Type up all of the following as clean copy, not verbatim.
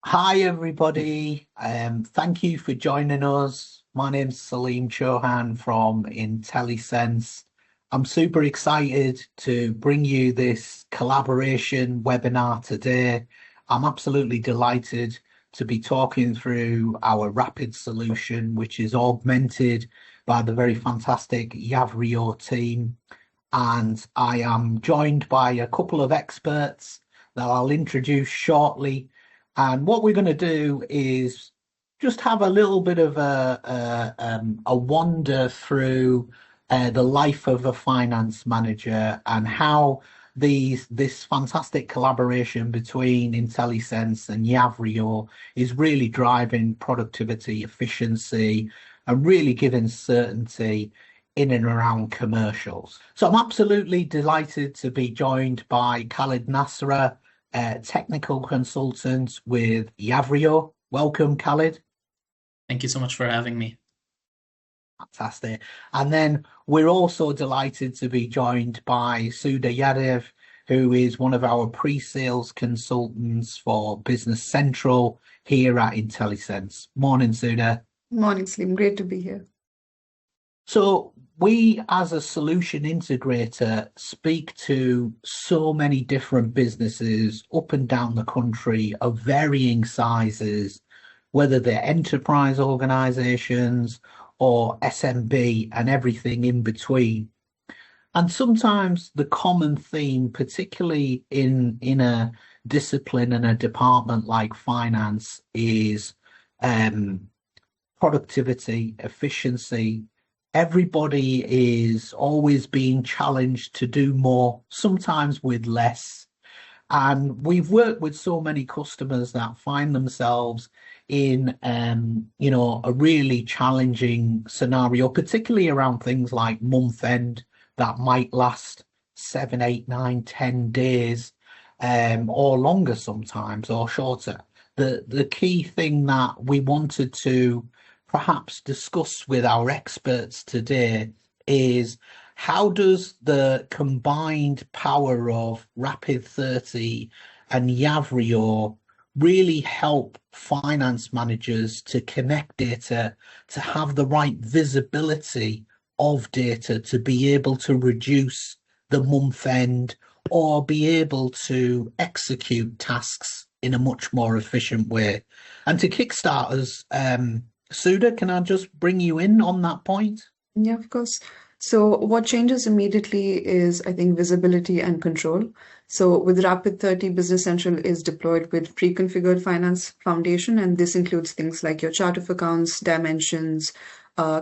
Hi, everybody. Thank you for joining us. My name's Salim Chauhan from Intelisense. I'm super excited to bring you this collaboration webinar today. I'm absolutely delighted to be talking through our Rapid solution, which is augmented by the very fantastic Yavrio team. And I am joined by a couple of experts that I'll introduce shortly. And what we're going to do is just have a little bit of a wander through the life of a finance manager and how this fantastic collaboration between Intellisense and Yavrio is really driving productivity, efficiency, and really giving certainty in and around commercials. So I'm absolutely delighted to be joined by Khalid Nasra, technical consultant with Yavrio. Welcome, Khalid. Thank you so much for having me. Fantastic. And then we're also delighted to be joined by Suda Yadev, who is one of our pre-sales consultants for Business Central here at Intellisense. Morning, Suda. Morning, Slim. Great to be here. So we, as a solution integrator, speak to so many different businesses up and down the country of varying sizes, whether they're enterprise organizations or SMB and everything in between. And sometimes the common theme, particularly in a discipline and a department like finance, is productivity, efficiency. Everybody is always being challenged to do more, sometimes with less. And we've worked with so many customers that find themselves in, a really challenging scenario, particularly around things like month end that might last 7, 8, 9, 10 days, or longer sometimes, or shorter. The key thing that we wanted to perhaps discuss with our experts today is how does the combined power of Rapid30 and Yavrio really help finance managers to connect data, to have the right visibility of data, to be able to reduce the month end or be able to execute tasks in a much more efficient way. And to kickstart us, Suda, can I just bring you in on that point? Yeah, of course. So what changes immediately is, I think, visibility and control. So with Rapid30, Business Central is deployed with pre-configured finance foundation, and this includes things like your chart of accounts, dimensions,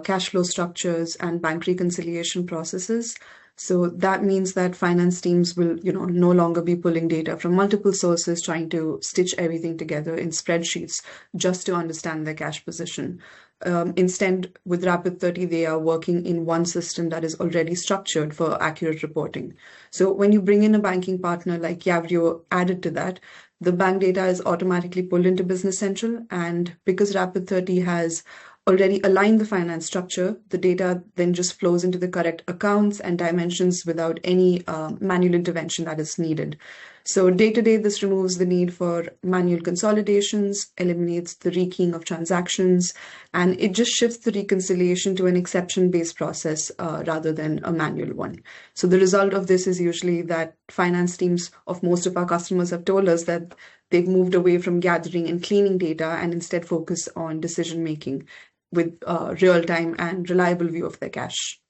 cash flow structures, and bank reconciliation processes. So that means that finance teams will, no longer be pulling data from multiple sources, trying to stitch everything together in spreadsheets just to understand their cash position. Instead, with Rapid30, they are working in one system that is already structured for accurate reporting. So when you bring in a banking partner like Yavrio added to that, the bank data is automatically pulled into Business Central. And because Rapid30 has already aligned the finance structure, the data then just flows into the correct accounts and dimensions without any manual intervention that is needed. So day to day, this removes the need for manual consolidations, eliminates the rekeying of transactions, and it just shifts the reconciliation to an exception-based process rather than a manual one. So the result of this is usually that finance teams of most of our customers have told us that they've moved away from gathering and cleaning data and instead focus on decision making with real-time and reliable view of their cash.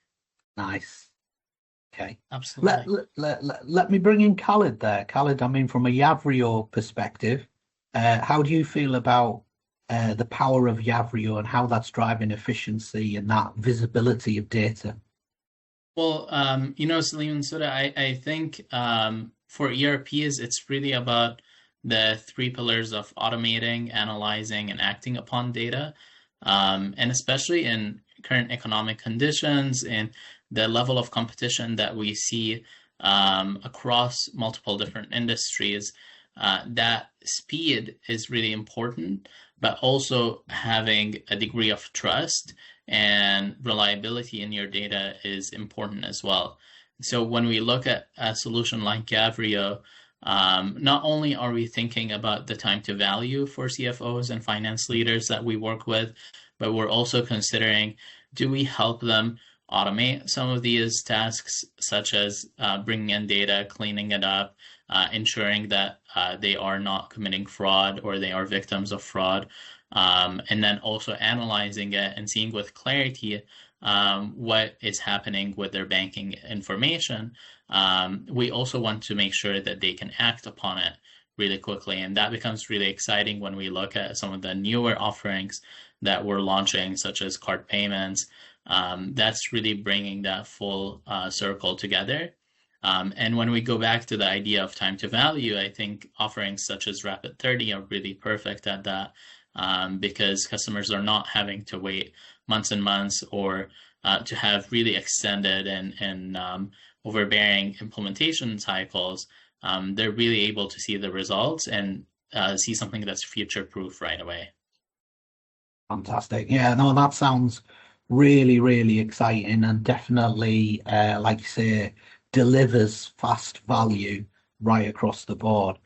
Nice. Okay. Absolutely. Let me bring in Khalid there. Khalid, I mean, from a Yavrio perspective, how do you feel about the power of Yavrio and how that's driving efficiency and that visibility of data? Well, Salim and Suda, I think for ERPs, it's really about the three pillars of automating, analyzing, and acting upon data. And especially in current economic conditions and the level of competition that we see across multiple different industries, that speed is really important, but also having a degree of trust and reliability in your data is important as well. So when we look at a solution like Gavrio, Not only are we thinking about the time to value for CFOs and finance leaders that we work with, but we're also considering, do we help them automate some of these tasks, such as bringing in data, cleaning it up, ensuring that they are not committing fraud or they are victims of fraud, and then also analyzing it and seeing with clarity what is happening with their banking information. We also want to make sure that they can act upon it really quickly. And that becomes really exciting when we look at some of the newer offerings that we're launching, such as card payments. That's really bringing that full circle together. And when we go back to the idea of time to value, I think offerings such as Rapid30 are really perfect at that, because customers are not having to wait months and months or to have really extended and overbearing implementation cycles. They're really able to see the results and see something that's future-proof right away. Fantastic. Yeah, no, that sounds really, really exciting and definitely, like you say, delivers fast value right across the board.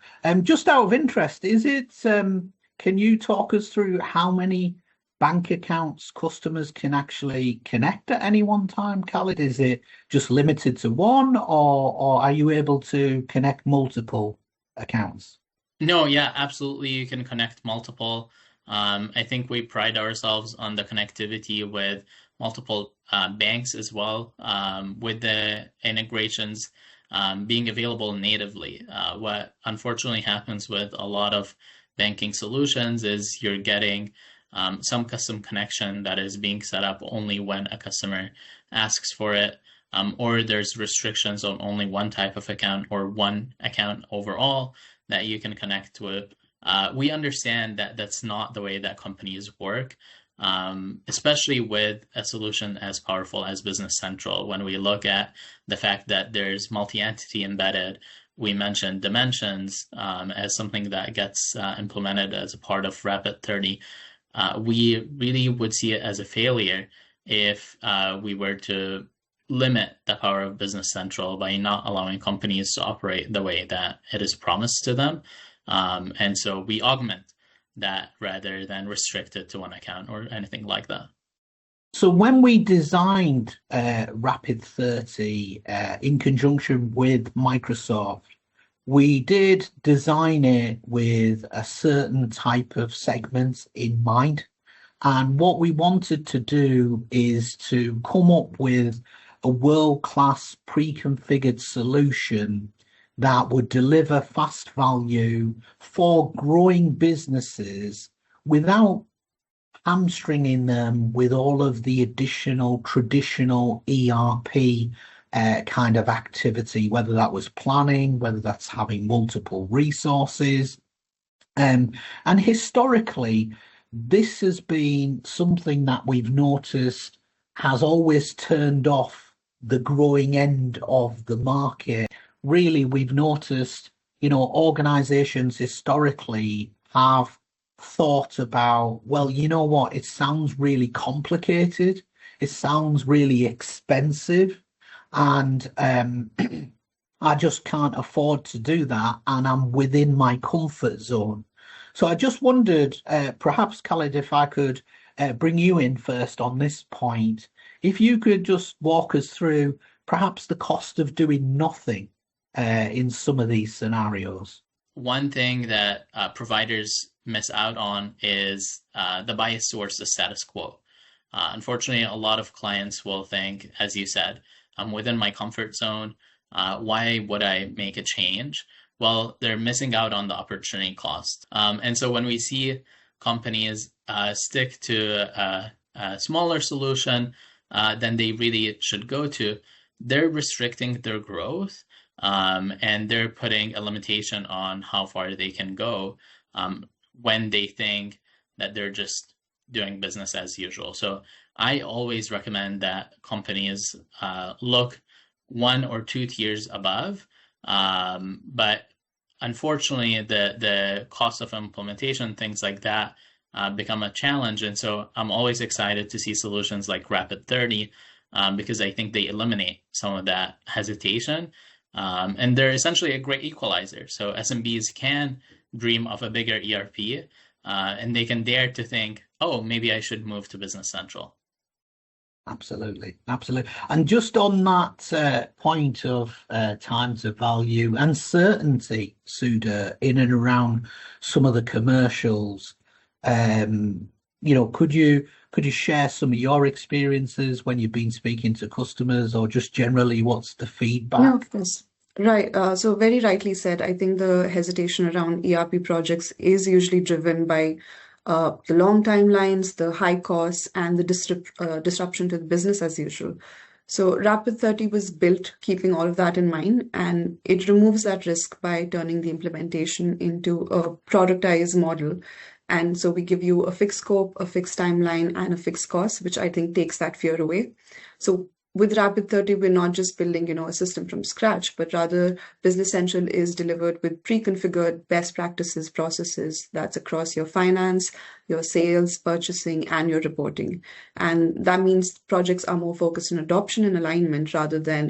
Just out of interest, can you talk us through how many bank accounts customers can actually connect at any one time, Khalid? Is it just limited to one, or are you able to connect multiple accounts? No, yeah, absolutely. You can connect multiple. I think we pride ourselves on the connectivity with multiple banks as well, with the integrations being available natively. What unfortunately happens with a lot of banking solutions is you're getting some custom connection that is being set up only when a customer asks for it, or there's restrictions on only one type of account or one account overall that you can connect with. We understand that that's not the way that companies work, especially with a solution as powerful as Business Central. When we look at the fact that there's multi-entity embedded, we mentioned dimensions as something that gets implemented as a part of Rapid30. We really would see it as a failure if we were to limit the power of Business Central by not allowing companies to operate the way that it is promised to them. And so we augment that rather than restrict it to one account or anything like that. So when we designed Rapid30 in conjunction with Microsoft, we did design it with a certain type of segments in mind. And what we wanted to do is to come up with a world-class pre-configured solution that would deliver fast value for growing businesses without hamstringing them with all of the additional traditional ERP kind of activity, whether that was planning, whether that's having multiple resources. And historically, this has been something that we've noticed has always turned off the growing end of the market. Really, we've noticed, organizations historically have thought about, well, you know what, it sounds really complicated, it sounds really expensive, and I just can't afford to do that, and I'm within my comfort zone. So I just wondered, perhaps, Khalid, if I could bring you in first on this point, if you could just walk us through perhaps the cost of doing nothing in some of these scenarios. One thing that providers miss out on is the bias towards the status quo. Unfortunately, a lot of clients will think, as you said, I'm within my comfort zone. Why would I make a change? Well, they're missing out on the opportunity cost. And so when we see companies stick to a smaller solution than they really should go to, they're restricting their growth, and they're putting a limitation on how far they can go when they think that they're just doing business as usual. So I always recommend that companies look one or two tiers above. But unfortunately, the cost of implementation, things like that, become a challenge. And so I'm always excited to see solutions like Rapid30, because I think they eliminate some of that hesitation. And they're essentially a great equalizer. So SMBs can dream of a bigger ERP, and they can dare to think, oh, maybe I should move to Business Central. Absolutely, absolutely. And just on that point of time to value and certainty, Sudha, in and around some of the commercials, could you share some of your experiences when you've been speaking to customers, or just generally what's the feedback? No, of course. Right. So very rightly said, I think the hesitation around ERP projects is usually driven by the long timelines, the high costs, and the disruption to the business as usual. So Rapid30 was built keeping all of that in mind, and it removes that risk by turning the implementation into a productized model. And so we give you a fixed scope, a fixed timeline, and a fixed cost, which I think takes that fear away. So with Rapid30, we're not just building, a system from scratch, but rather Business Central is delivered with pre-configured best practices processes that's across your finance, your sales, purchasing, and your reporting. And that means projects are more focused on adoption and alignment rather than,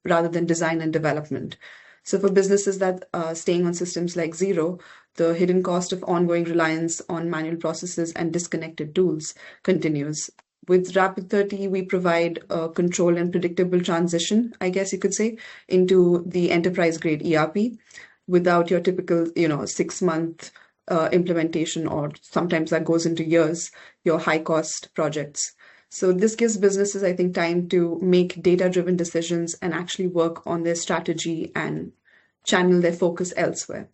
rather than design and development. So for businesses that are staying on systems like Xero, the hidden cost of ongoing reliance on manual processes and disconnected tools continues. With Rapid30, we provide a controlled and predictable transition, I guess you could say, into the enterprise-grade ERP without your typical, 6-month implementation, or sometimes that goes into years, your high-cost projects. So this gives businesses, I think, time to make data-driven decisions and actually work on their strategy and channel their focus elsewhere.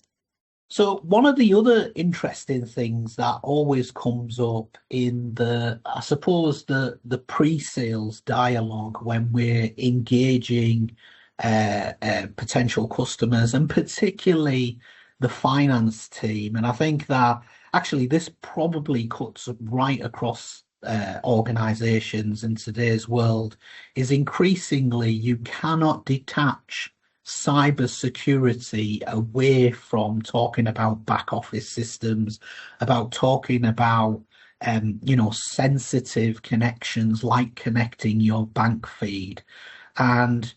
So one of the other interesting things that always comes up in I suppose the pre-sales dialogue when we're engaging potential customers, and particularly the finance team, and I think that actually this probably cuts right across organizations in today's world, is increasingly you cannot detach cybersecurity away from talking about back office systems, about talking about sensitive connections like connecting your bank feed. And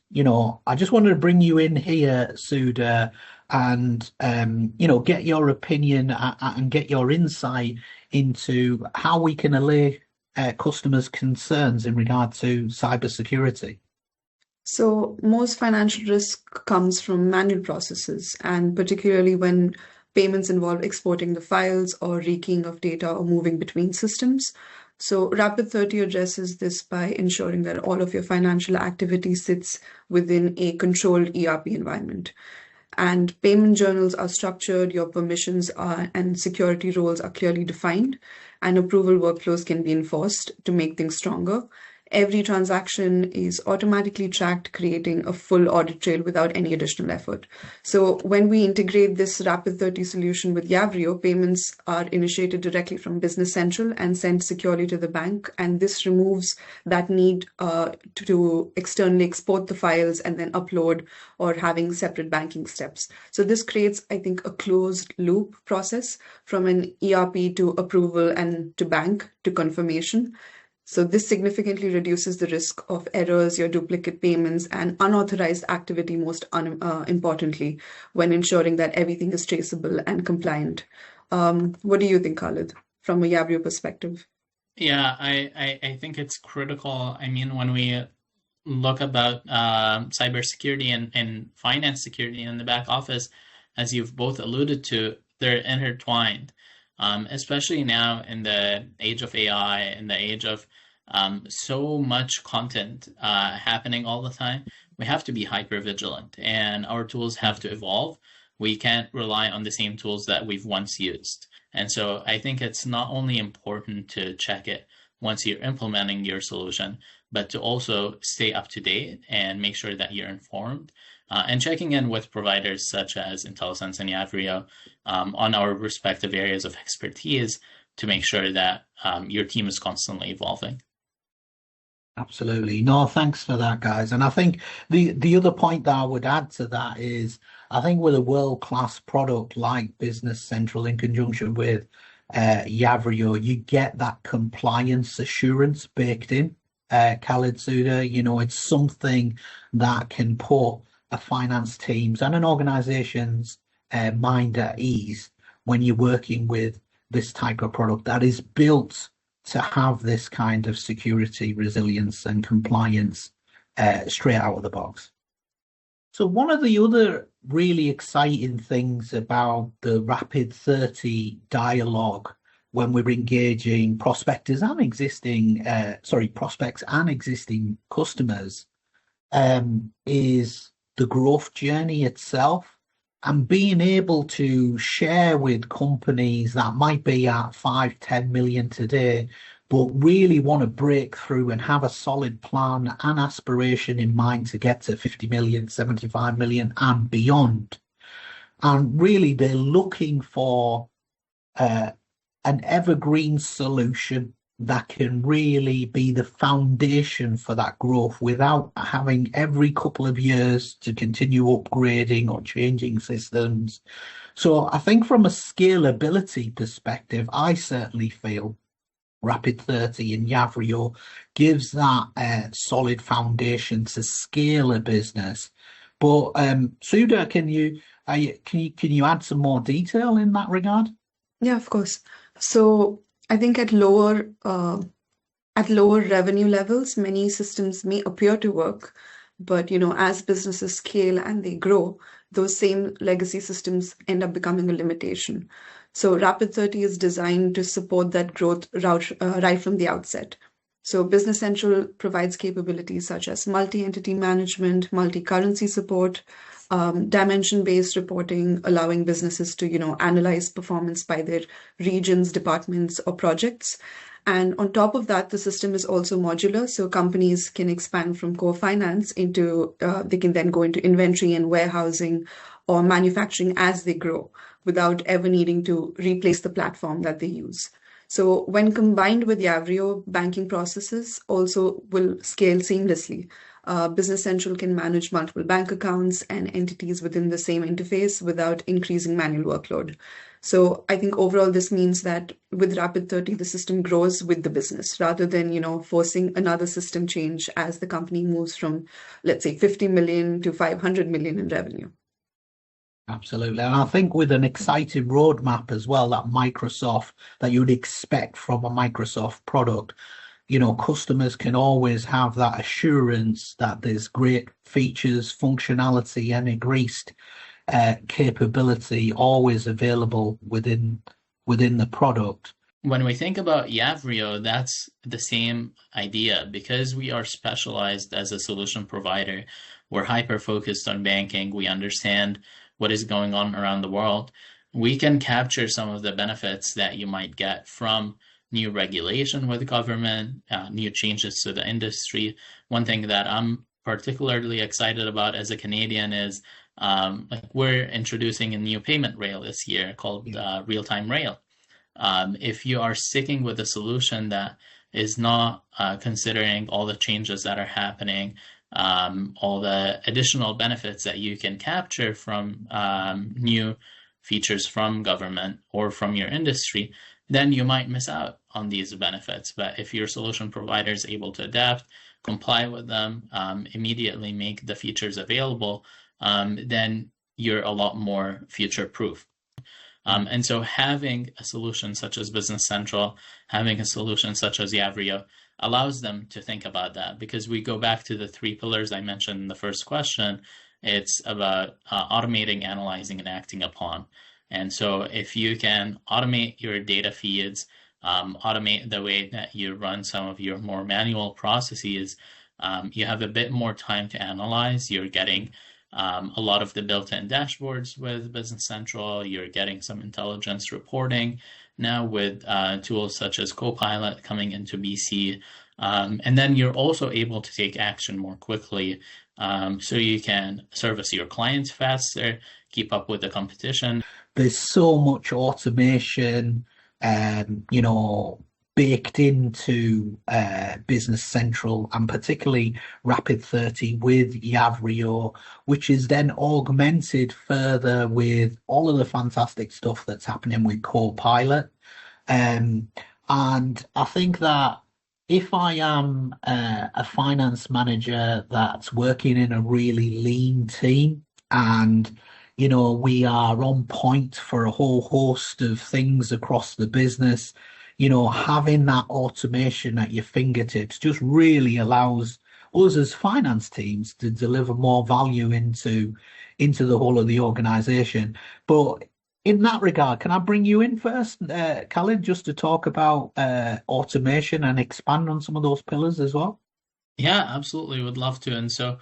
I just wanted to bring you in here, Sudha, and get your opinion and get your insight into how we can allay customers' concerns in regard to cybersecurity. So most financial risk comes from manual processes, and particularly when payments involve exporting the files or rekeying of data or moving between systems. So Rapid30 addresses this by ensuring that all of your financial activity sits within a controlled ERP environment. And payment journals are structured, your permissions are, and security roles are clearly defined, and approval workflows can be enforced to make things stronger. Every transaction is automatically tracked, creating a full audit trail without any additional effort. So when we integrate this Rapid30 solution with Yavrio, payments are initiated directly from Business Central and sent securely to the bank. And this removes that need to externally export the files and then upload or having separate banking steps. So this creates, I think, a closed loop process from an ERP to approval and to bank to confirmation. So this significantly reduces the risk of errors, your duplicate payments, and unauthorized activity, most importantly, when ensuring that everything is traceable and compliant. What do you think, Khalid, from a Yavrio perspective? Yeah, I think it's critical. I mean, when we look about cybersecurity and finance security in the back office, as you've both alluded to, they're intertwined. Especially now in the age of AI, in the age of so much content happening all the time, we have to be hyper vigilant, and our tools have to evolve. We can't rely on the same tools that we've once used. And so I think it's not only important to check it once you're implementing your solution, but to also stay up to date and make sure that you're informed. And checking in with providers such as Intelisense and Yavrio on our respective areas of expertise to make sure that your team is constantly evolving. Absolutely. No, thanks for that, guys. And I think the other point that I would add to that is, I think with a world-class product like Business Central in conjunction with Yavrio, you get that compliance assurance baked in. Khalid, Sudha, it's something that can put a finance team's and an organization's mind at ease when you're working with this type of product that is built to have this kind of security, resilience, and compliance straight out of the box. So one of the other really exciting things about the Rapid30 dialogue when we're engaging prospectors and prospects and existing customers is the growth journey itself, and being able to share with companies that might be at 5-10 million today, but really want to break through and have a solid plan and aspiration in mind to get to 50 million, 75 million and beyond. And really they're looking for an evergreen solution that can really be the foundation for that growth without having every couple of years to continue upgrading or changing systems. So I think from a scalability perspective, I certainly feel Rapid30 and Yavrio gives that solid foundation to scale a business. But Sudha, can you add some more detail in that regard? Yeah, of course. So I think at lower revenue levels, many systems may appear to work, but as businesses scale and they grow, those same legacy systems end up becoming a limitation. So Rapid30 is designed to support that growth right from the outset. So Business Central provides capabilities such as multi-entity management, multi-currency support, dimension-based reporting, allowing businesses to, analyze performance by their regions, departments, or projects. And on top of that, the system is also modular, so companies can expand from core finance into, they can then go into inventory and warehousing or manufacturing as they grow without ever needing to replace the platform that they use. So when combined with Yavrio, banking processes also will scale seamlessly. Business Central can manage multiple bank accounts and entities within the same interface without increasing manual workload. So I think overall this means that with Rapid30, the system grows with the business rather than, forcing another system change as the company moves from, let's say, 50 million to 500 million in revenue. Absolutely. And I think with an exciting roadmap as well, that you'd expect from a Microsoft product, customers can always have that assurance that there's great features, functionality, and increased capability always available within the product. When we think about Yavrio, that's the same idea. Because we are specialized as a solution provider, we're hyper-focused on banking, we understand what is going on around the world, we can capture some of the benefits that you might get from new regulation with the government, new changes to the industry. One thing that I'm particularly excited about as a Canadian is we're introducing a new payment rail this year called real-time rail. If you are sticking with a solution that is not considering all the changes that are happening, all the additional benefits that you can capture from new features from government or from your industry, then you might miss out on these benefits. But if your solution provider is able to adapt, comply with them, immediately make the features available, then you're a lot more future-proof. And so having a solution such as Business Central, having a solution such as Yavrio, allows them to think about that, because we go back to the 3 pillars I mentioned in the first question. It's about automating, analyzing, and acting upon. And so if you can automate your data feeds, automate the way that you run some of your more manual processes, you have a bit more time to analyze. You're getting a lot of the built-in dashboards with Business Central. You're getting some intelligence reporting now with tools such as Copilot coming into BC. And then you're also able to take action more quickly, so you can service your clients faster, keep up with the competition. There's so much automation, baked into Business Central, and particularly Rapid30 with Yavrio, which is then augmented further with all of the fantastic stuff that's happening with Copilot. And I think that if I am a finance manager that's working in a really lean team and we are on point for a whole host of things across the business, having that automation at your fingertips just really allows us as finance teams to deliver more value into the whole of the organization. But in that regard, can I bring you in first, Khalid, just to talk about automation and expand on some of those pillars as well? Yeah, absolutely. Would love to. And so,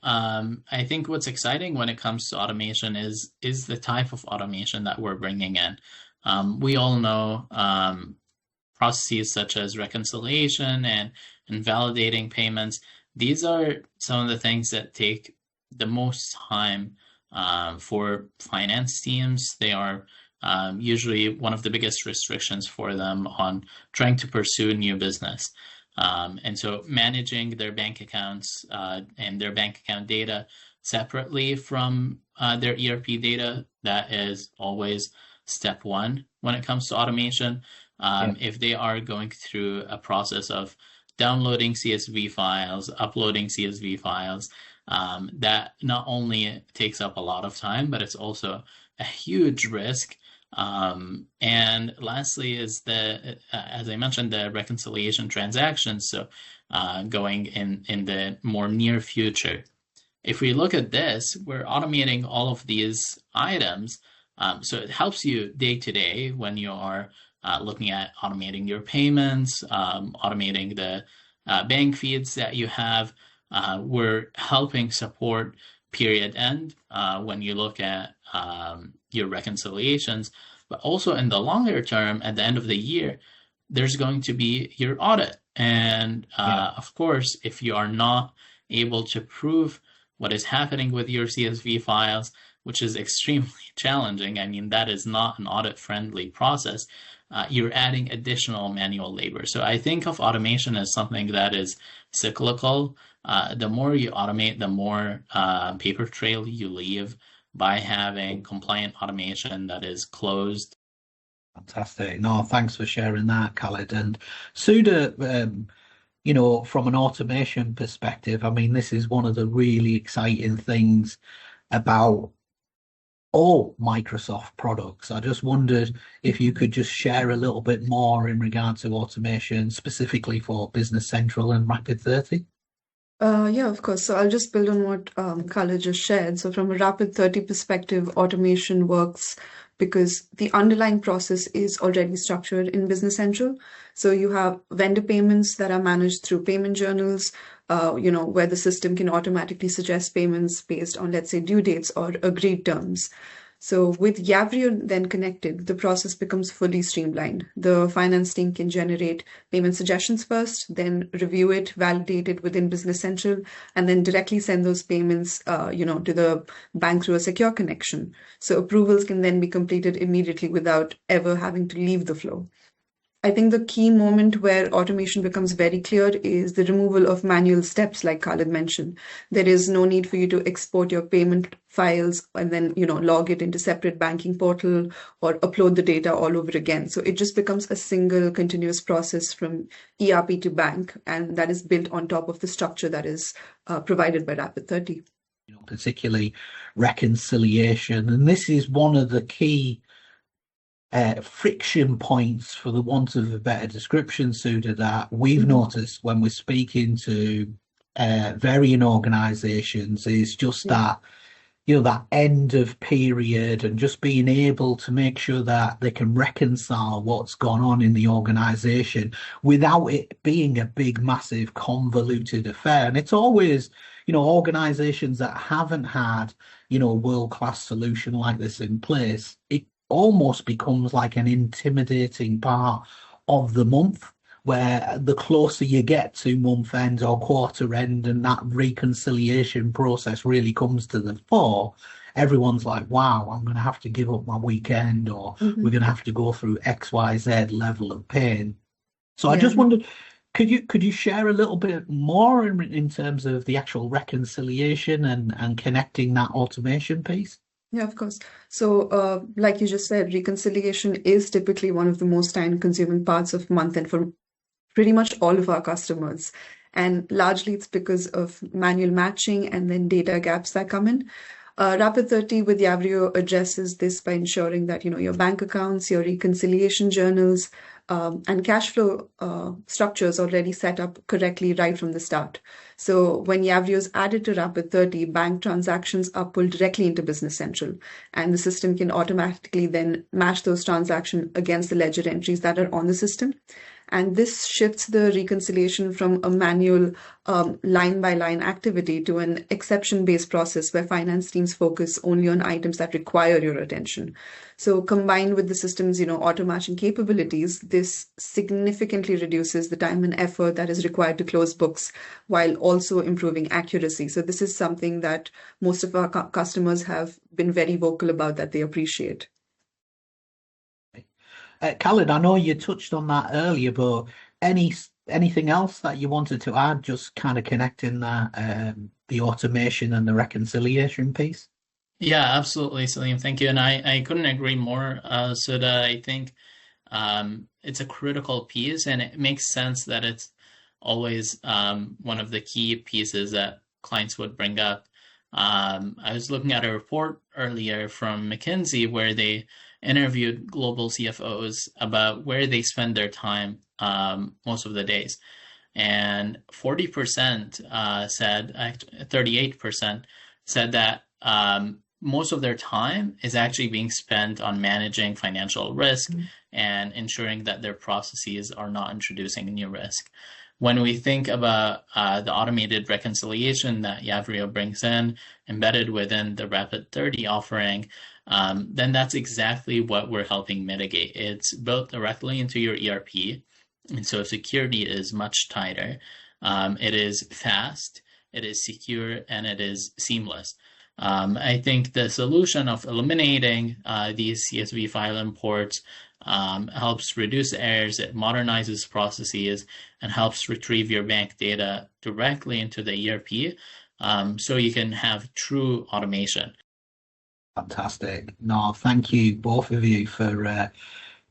I think what's exciting when it comes to automation is the type of automation that we're bringing in. We all know processes such as reconciliation and validating payments. These are some of the things that take the most time for finance teams. They are usually one of the biggest restrictions for them on trying to pursue new business. And so managing their bank accounts and their bank account data separately from their ERP data, that is always step one when it comes to automation. Yeah. If they are going through a process of downloading CSV files, uploading CSV files, that not only takes up a lot of time, but it's also a huge risk. And lastly is as I mentioned, the reconciliation transactions. So going in the more near future. If we look at this, we're automating all of these items. So it helps you day to day when you are looking at automating your payments, automating the bank feeds that you have. We're helping support period end when you look at your reconciliations, but also in the longer term, at the end of the year, there's going to be your audit. And of course, if you are not able to prove what is happening with your CSV files, which is extremely challenging, I mean, that is not an audit-friendly process, you're adding additional manual labor. So I think of automation as something that is cyclical. The more you automate, the more paper trail you leave by having compliant automation that is closed. Fantastic. No, thanks for sharing that, Khalid. And Suda, from an automation perspective, I mean, this is one of the really exciting things about all Microsoft products. I just wondered if you could just share a little bit more in regard to automation, specifically for Business Central and Rapid30. Yeah, of course. So I'll just build on what Khalid just shared. So from a Rapid30 perspective, automation works because the underlying process is already structured in Business Central. So you have vendor payments that are managed through payment journals, where the system can automatically suggest payments based on, let's say, due dates or agreed terms. So with Yavrio then connected, the process becomes fully streamlined. The finance team can generate payment suggestions first, then review it, validate it within Business Central, and then directly send those payments, to the bank through a secure connection. So approvals can then be completed immediately without ever having to leave the flow. I think the key moment where automation becomes very clear is the removal of manual steps, like Khalid mentioned. There is no need for you to export your payment files and then, log it into separate banking portal or upload the data all over again. So it just becomes a single continuous process from ERP to bank, and that is built on top of the structure that is provided by Rapid30. Particularly reconciliation. And this is one of the key friction points, for the want of a better description, Suda, that we've noticed when we're speaking to varying organizations is just that, that end of period and just being able to make sure that they can reconcile what's gone on in the organization without it being a big, massive, convoluted affair. And it's always, organizations that haven't had, world-class solution like this in place, it almost becomes like an intimidating part of the month, where the closer you get to month end or quarter end and that reconciliation process really comes to the fore, everyone's like, wow, I'm going to have to give up my weekend, or we're going to have to go through XYZ level of pain. So I just wondered, could you share a little bit more in terms of the actual reconciliation and connecting that automation piece? Yeah, of course. So, like you just said, reconciliation is typically one of the most time-consuming parts of month end for pretty much all of our customers. And largely it's because of manual matching and then data gaps that come in. Rapid30 with Yavrio addresses this by ensuring that your bank accounts, your reconciliation journals, and cash flow structures already set up correctly right from the start. So when Yavrio is added to Rapid30, bank transactions are pulled directly into Business Central, and the system can automatically then match those transactions against the ledger entries that are on the system. And this shifts the reconciliation from a manual line-by-line activity to an exception-based process where finance teams focus only on items that require your attention. So combined with the system's, auto-matching capabilities, this significantly reduces the time and effort that is required to close books while also improving accuracy. So this is something that most of our customers have been very vocal about that they appreciate. Khaled, I know you touched on that earlier, but anything else that you wanted to add, just kind of connecting that the automation and the reconciliation piece? Yeah, absolutely, Salim. Thank you. And I couldn't agree more, Sudha. I think it's a critical piece, and it makes sense that it's always one of the key pieces that clients would bring up. I was looking at a report earlier from McKinsey where they interviewed global CFOs about where they spend their time most of the days. And 40% said, 38% said that most of their time is actually being spent on managing financial risk and ensuring that their processes are not introducing new risk. When we think about the automated reconciliation that Yavrio brings in, embedded within the Rapid30 offering, then that's exactly what we're helping mitigate. It's built directly into your ERP, and so security is much tighter. It is fast, it is secure, and it is seamless. I think the solution of eliminating these CSV file imports helps reduce errors, it modernizes processes, and helps retrieve your bank data directly into the ERP so you can have true automation. Fantastic. No, thank you, both of you, for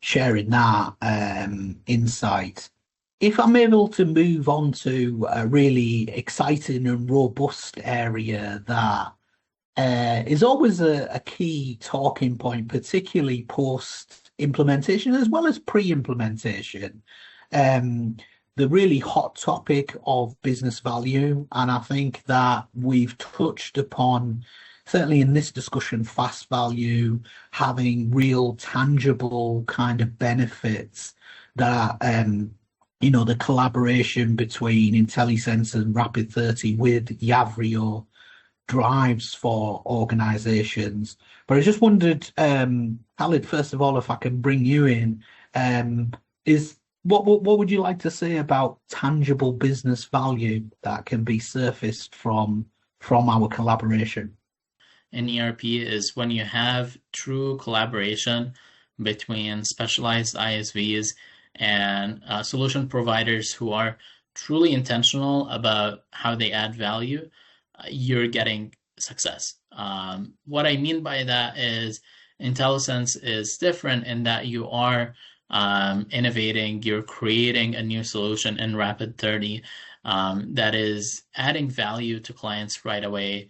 sharing that insight. If I'm able to move on to a really exciting and robust area that is always a key talking point, particularly post-implementation as well as pre-implementation. The really hot topic of business value, and I think that we've touched upon, certainly in this discussion, fast value, having real tangible kind of benefits that the collaboration between Intelisense and Rapid30 with Yavrio drives for organizations. But I just wondered, Khaled, first of all, if I can bring you in, is what would you like to say about tangible business value that can be surfaced from our collaboration? In ERP is when you have true collaboration between specialized ISVs and solution providers who are truly intentional about how they add value, you're getting success. What I mean by that is Intelisense is different in that you are innovating, you're creating a new solution in Rapid30 that is adding value to clients right away.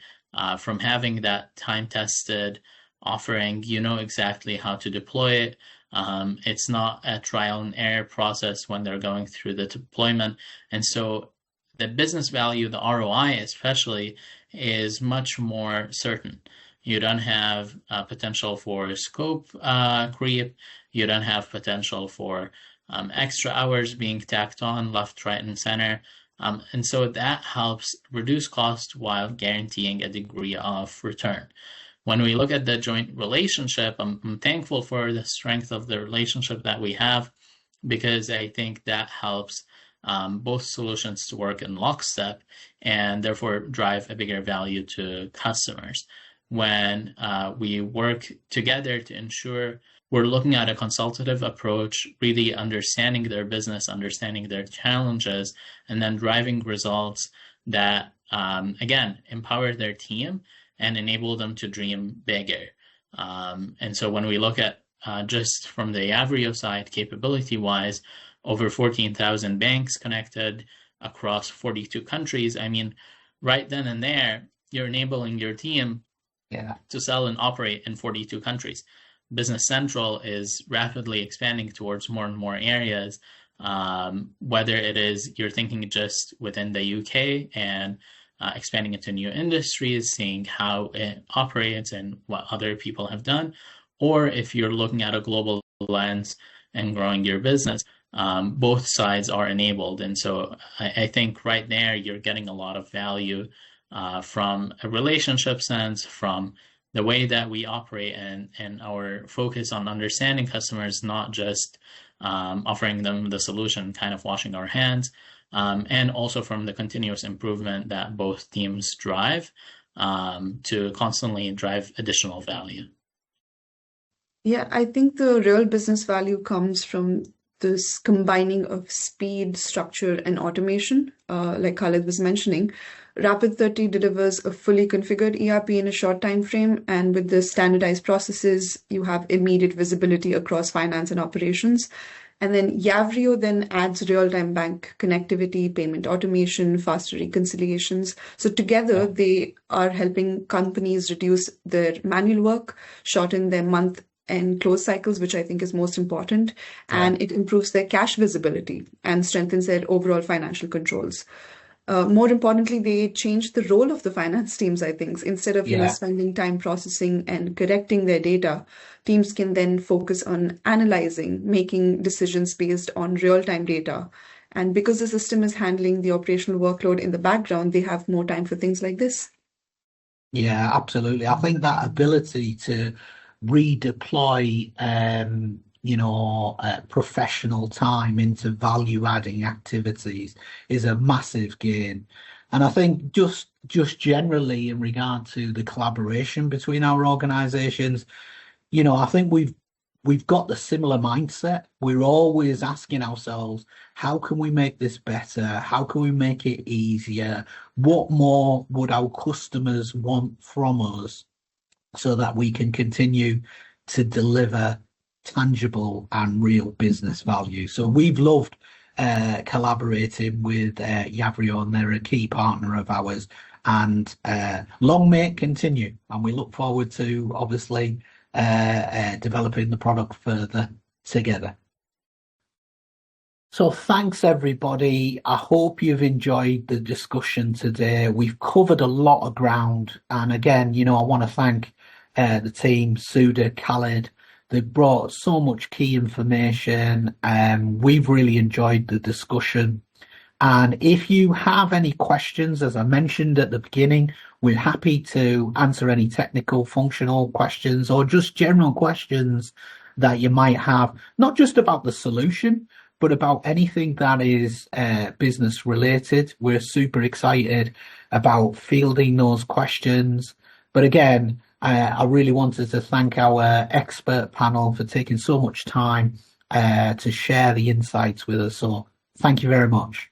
From having that time-tested offering, you know exactly how to deploy it. It's not a trial and error process when they're going through the deployment. And so the business value, the ROI especially, is much more certain. You don't have potential for scope creep. You don't have potential for extra hours being tacked on left, right, and center. And so that helps reduce cost while guaranteeing a degree of return. When we look at the joint relationship, I'm thankful for the strength of the relationship that we have, because I think that helps both solutions to work in lockstep and therefore drive a bigger value to customers. When we work together to ensure we're looking at a consultative approach, really understanding their business, understanding their challenges, and then driving results that, again, empower their team and enable them to dream bigger. And so when we look at just from the Yavrio side, capability-wise, over 14,000 banks connected across 42 countries. I mean, right then and there, you're enabling your team to sell and operate in 42 countries. Business Central is rapidly expanding towards more and more areas, whether it is you're thinking just within the UK and expanding into new industries, seeing how it operates and what other people have done, or if you're looking at a global lens and growing your business, both sides are enabled. And so I think right there, you're getting a lot of value from a relationship sense, from the way that we operate and our focus on understanding customers, not just offering them the solution, kind of washing our hands, and also from the continuous improvement that both teams drive to constantly drive additional value. Yeah, I think the real business value comes from this combining of speed, structure, and automation. Like Khalid was mentioning, Rapid30 delivers a fully configured ERP in a short time frame, and with the standardized processes, you have immediate visibility across finance and operations. And then Yavrio then adds real-time bank connectivity, payment automation, faster reconciliations. So together, they are helping companies reduce their manual work, shorten their month and close cycles, which I think is most important, and it improves their cash visibility and strengthens their overall financial controls. More importantly, they change the role of the finance teams, I think. Instead of spending time processing and correcting their data, teams can then focus on analyzing, making decisions based on real-time data. And because the system is handling the operational workload in the background, they have more time for things like this. Yeah, absolutely. I think that ability to redeploy professional time into value-adding activities is a massive gain. And I think just generally in regard to the collaboration between our organizations, I think we've got the similar mindset. We're always asking ourselves, how can we make this better? How can we make it easier? What more would our customers want from us so that we can continue to deliver tangible and real business value? So we've loved collaborating with Yavrio, and they're a key partner of ours. And long may it continue. And we look forward to obviously developing the product further together. So thanks, everybody. I hope you've enjoyed the discussion today. We've covered a lot of ground. And again, I want to thank the team, Suda, Khalid. They've brought so much key information, and we've really enjoyed the discussion. And if you have any questions, as I mentioned at the beginning, we're happy to answer any technical, functional questions or just general questions that you might have, not just about the solution, but about anything that is business related. We're super excited about fielding those questions. But again, I really wanted to thank our expert panel for taking so much time to share the insights with us. So thank you very much.